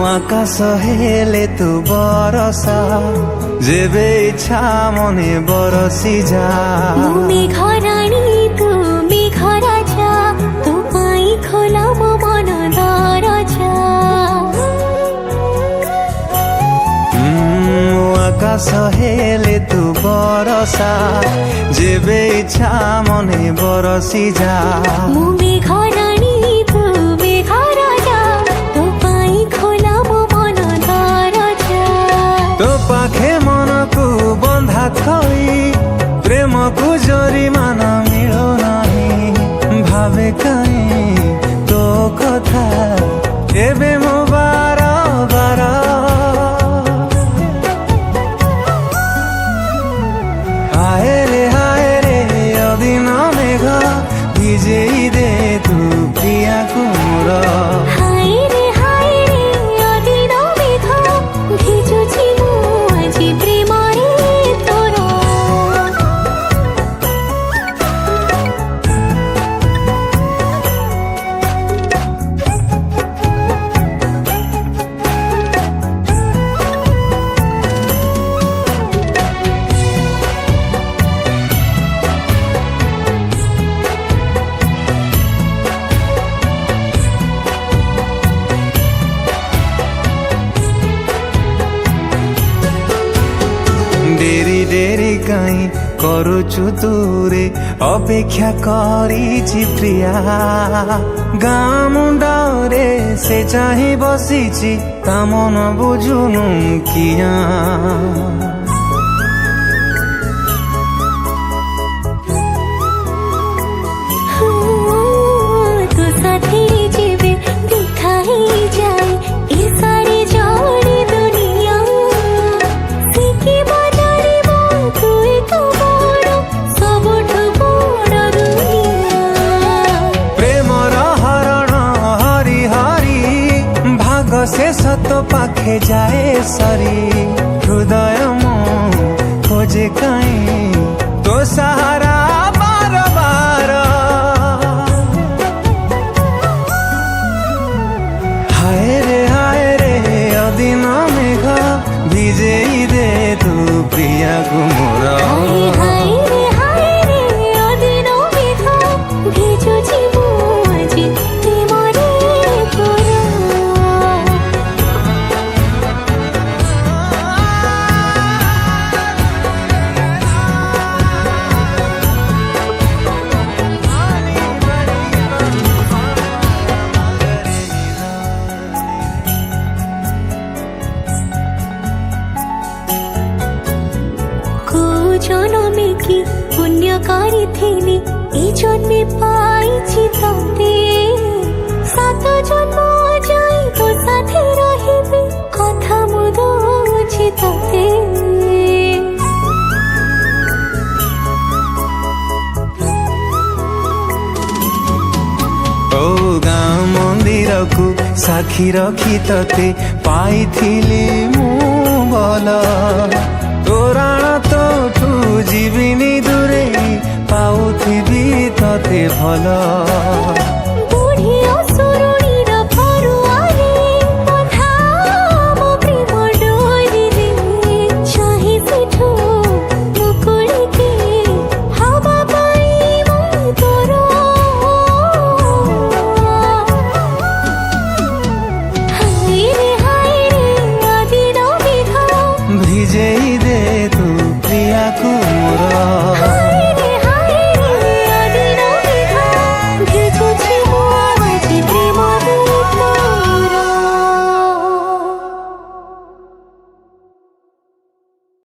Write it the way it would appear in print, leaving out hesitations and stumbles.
আকাশ হেলে তু বরসা যেবে ইচ্ছা মনে বরসি যা মেঘরাণী তু মেঘ রাজা তো পাই খোলাম মন দরজা আকাশ হেলে তু বরসা যেবে ইচ্ছা মনে বরসি যা মেঘরাণী তু মেঘ রাজা তো পাই খোলাম মন দরজা তো পাখে মনকু বন্ধা থই প্রেমকু জরিমান মিଳୁ ନାହିଁ ভাবে কাই তো কথা ଏବେ ମୋ ବାର ବାର হায় রে অদিন মেঘ ভিজেই দে তু প্রিয়াକୁ ମୋର হায় রে অদিন মেঘ ভিজুছি ମୁଁ ଆଜି ପ୍ରେମରେ ତୋର ডেরি ডেরি কাই କରୁଛୁ ତୁରେ ଅପେକ୍ଷା କରିଛି ପ୍ରିୟା ଗାଁ ମୁଣ୍ଡରେ ସେ ଚାହିଁ ବସିଛି ତା ମନ ବୁଝୁନୁ କିଆ তো সাথীরে যেবে দেখা হয়ে যায় এ সারে জড়ে দুনিয়া শিখি বদলিব তুই তো বড় সবঠু বড় দুনিয়া ପ୍ରେମର ହରଣ ହରି ହରି ଭାଗ ଶେଷ ତ ପାଖେ ଯାଏ ସରି ହୃଦୟ ମୁଁ ଖୋଜେ କାଇଁ ତୋ ସାହାରା ବାର ବାର হায় রে অদিন মেঘ ভিজেই দে তু প্রিয়াକୁ ମୋର হায় রে অদিন মেঘ ভিজুছি ମୁଁ ଆଜି ପ୍ରେମରେ ତୋର জনমে কি পুণ্য করিথিলি এই জন্মে পাইছি তোতে সাত জন্ম যাই তো সাথে রহিবি কথা মু দଉଛି তোতে ଓ ଗାଁ ମନ୍ଦିରକୁ ସାକ୍ଷୀ ରଖି ତତେ ପାଇଥିଲି ମୁଁ ଭଲ ତୋରାଣ ତୋଠୁ ଯିବିନି ଦୂରେଇ ପାଉଥିବି ତତେ ଭଲ